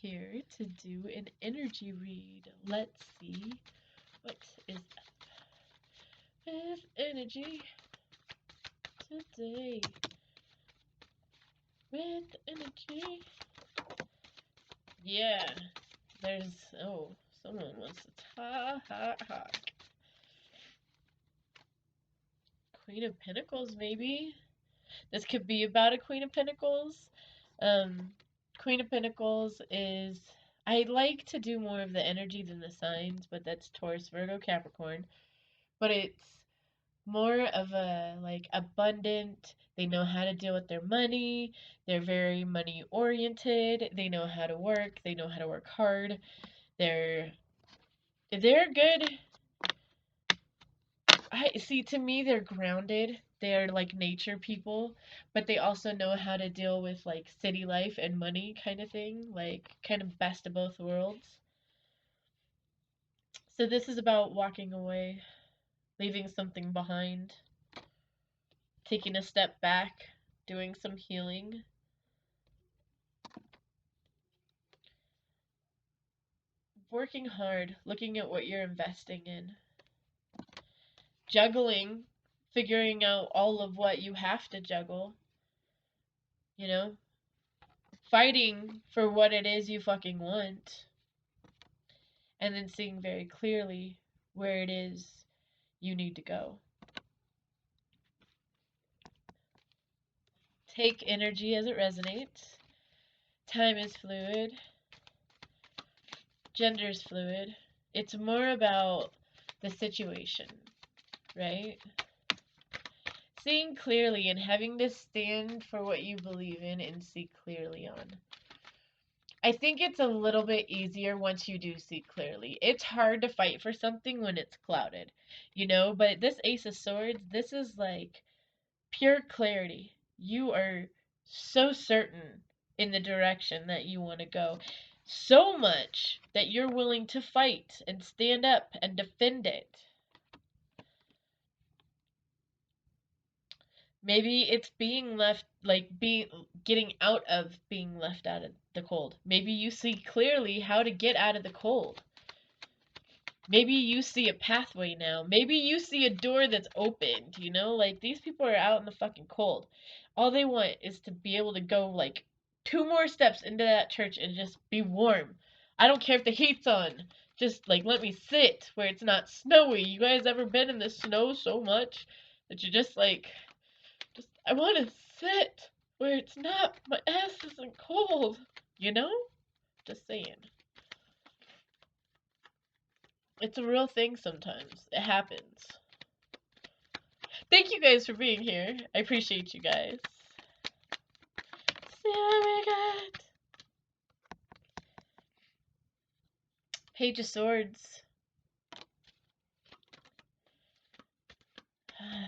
here to do an energy read. Let's see what is up with energy today. With energy. Yeah, someone wants to talk. Queen of Pentacles, maybe? This could be about a Queen of Pentacles. Queen of Pentacles is... I like to do more of the energy than the signs, but that's Taurus, Virgo, Capricorn. But it's more of a, like, abundant. They know how to deal with their money. They're very money oriented. They know how to work. They know how to work hard. They're good. To me, they're grounded. They're like nature people, but they also know how to deal with like city life and money kind of thing, like kind of best of both worlds. So this is about walking away, leaving something behind, taking a step back, doing some healing. Working hard, looking at what you're investing in. Juggling, figuring out all of what you have to juggle. You know? Fighting for what it is you fucking want. And then seeing very clearly where it is you need to go. Take energy as it resonates. Time is fluid. Gender is fluid. It's more about the situation, right? Seeing clearly and having to stand for what you believe in and see clearly on. I think it's a little bit easier once you do see clearly. It's hard to fight for something when it's clouded, but this Ace of Swords, this is like pure clarity. You are so certain in the direction that you want to go. So much that you're willing to fight and stand up and defend it. Maybe it's getting out of being left out of the cold. Maybe you see clearly how to get out of the cold. Maybe you see a pathway now. Maybe you see a door that's opened, Like, these people are out in the fucking cold. All they want is to be able to go, like, 2 more steps into that church and just be warm. I don't care if the heat's on. Just, like, let me sit where it's not snowy. You guys ever been in the snow so much that you're just, like... I want to sit where it's not, my ass isn't cold, Just saying. It's a real thing sometimes. It happens. Thank you guys for being here. I appreciate you guys. See what we got. Page of Swords.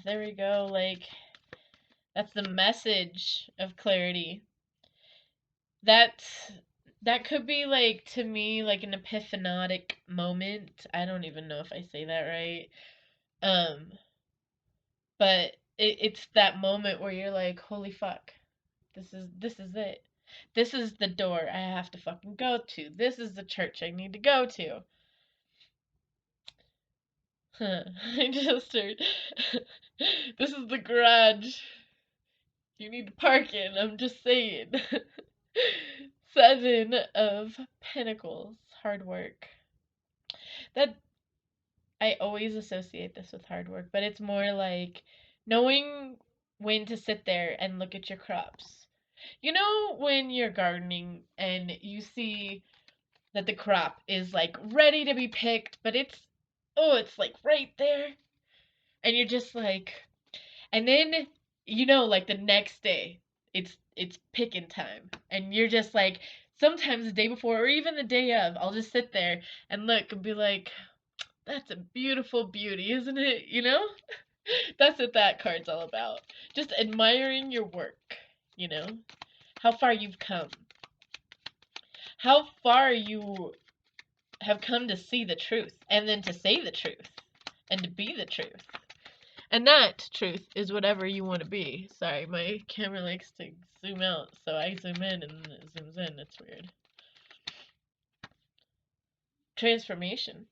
There we go, like... That's the message of clarity. That could be, like, to me, like an epiphanotic moment. I don't even know if I say that right. But it's that moment where you're like, holy fuck. This is it. This is the door I have to fucking go to. This is the church I need to go to. I just heard. This is the garage you need to park in. I'm just saying. 7 of Pentacles. Hard work. That I always associate this with hard work, but it's more like knowing when to sit there and look at your crops. When you're gardening and you see that the crop is like ready to be picked, but it's like right there, and you're just like, and then like the next day it's picking time, and you're just like, sometimes the day before or even the day of, I'll just sit there and look and be like, that's a beautiful beauty, isn't it? That's what that card's all about. Just admiring your work, how far you've come. How far you have come to see the truth, and then to say the truth, and to be the truth. And that truth is whatever you want to be. Sorry, my camera likes to zoom out, so I zoom in and it zooms in. It's weird. transformation.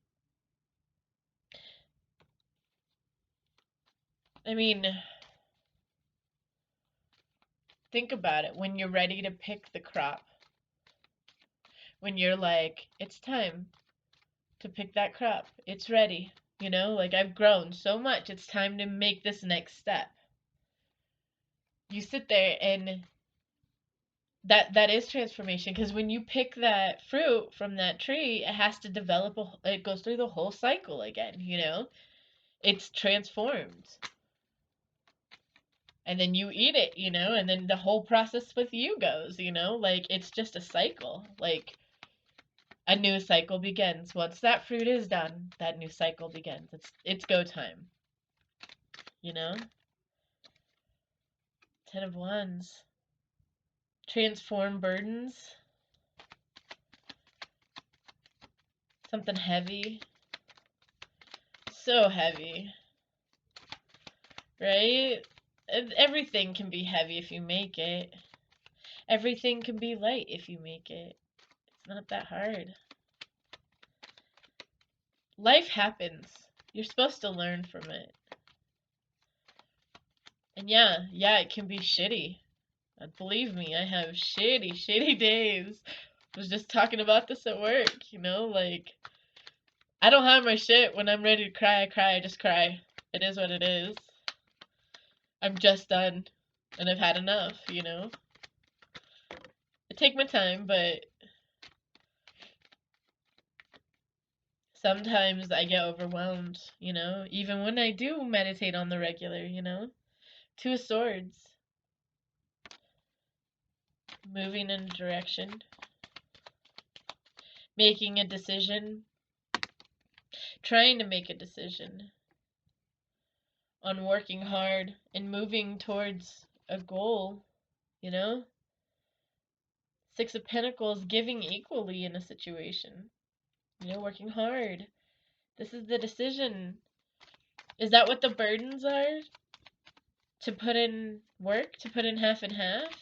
I mean, think about it. When you're ready to pick the crop, when you're like, it's time to pick that crop, it's ready, you know, like I've grown so much, it's time to make this next step. You sit there and that is transformation, because when you pick that fruit from that tree, it has to develop it goes through the whole cycle again, you know, it's transformed, and then you eat it, you know, and then the whole process with you goes, you know, like it's just a cycle. Like a new cycle begins once that fruit is done. That new cycle begins. It's go time, you know. 10 of Wands. Transform burdens. Something heavy. So heavy. Right? Everything can be heavy if you make it. Everything can be light if you make it. It's not that hard. Life happens. You're supposed to learn from it. And yeah, it can be shitty. Believe me, I have shitty days. I was just talking about this at work, you know, like, I don't have my shit. When I'm ready to cry, I cry, I just cry. It is what it is. I'm just done, and I've had enough, you know. I take my time, but sometimes I get overwhelmed, you know, even when I do meditate on the regular, you know. 2 of Swords. Moving in a direction. Making a decision. Trying to make a decision. On working hard and moving towards a goal, you know. 6 of Pentacles, giving equally in a situation. You know, working hard. This is the decision. Is that what the burdens are? To put in work? To put in half and half?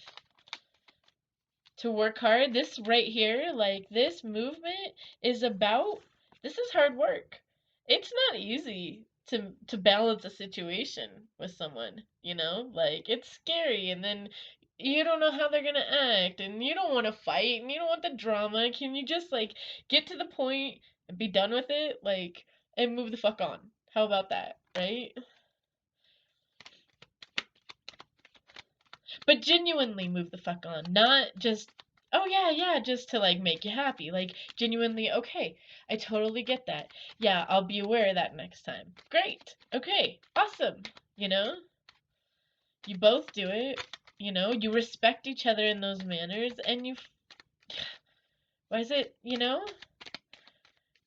To work hard? This right here, like this movement is about, this is hard work. It's not easy to balance a situation with someone, you know? Like, it's scary, and then you don't know how they're gonna act, and you don't want to fight, and you don't want the drama. Can you just, like, get to the point and be done with it? Like, and move the fuck on. How about that, right? But genuinely move the fuck on. Not just, oh yeah, just to, like, make you happy. Like, genuinely, okay, I totally get that. Yeah, I'll be aware of that next time. Great. Okay, awesome. You know? You both do it. You know? You respect each other in those manners, and you, why is it, you know?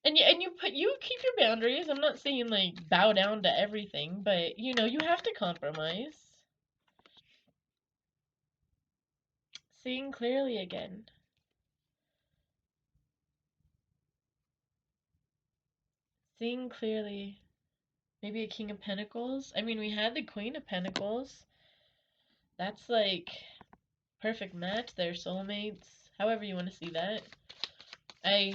And you keep your boundaries. I'm not saying, like, bow down to everything, but, you know, you have to compromise. Seeing clearly again. Seeing clearly. Maybe a King of Pentacles. I mean, we had the Queen of Pentacles. That's like perfect match. They're soulmates. However you want to see that. I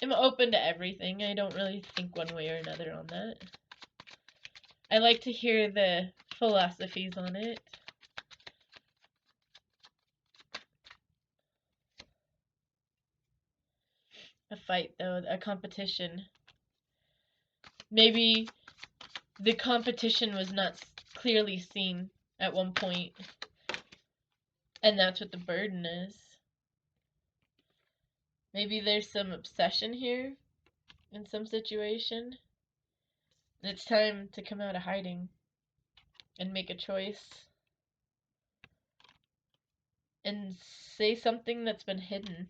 am open to everything. I don't really think one way or another on that. I like to hear the philosophies on it. A fight, though. A competition. Maybe the competition was not clearly seen at one point, and that's what the burden is. Maybe there's some obsession here in some situation. And it's time to come out of hiding and make a choice and say something that's been hidden.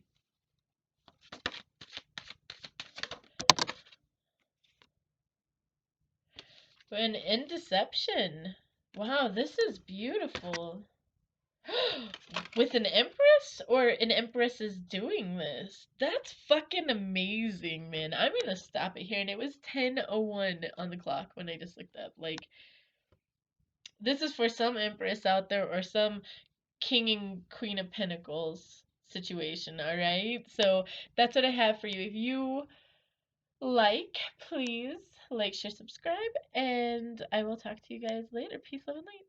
An End Deception. Wow, this is beautiful. With an Empress? Or an Empress is doing this? That's fucking amazing, man. I'm gonna stop it here. And it was 10:01 on the clock when I just looked up. Like, this is for some Empress out there or some King and Queen of Pentacles situation, alright? So that's what I have for you. If you please like, share, subscribe, and I will talk to you guys later. Peace, love, and light.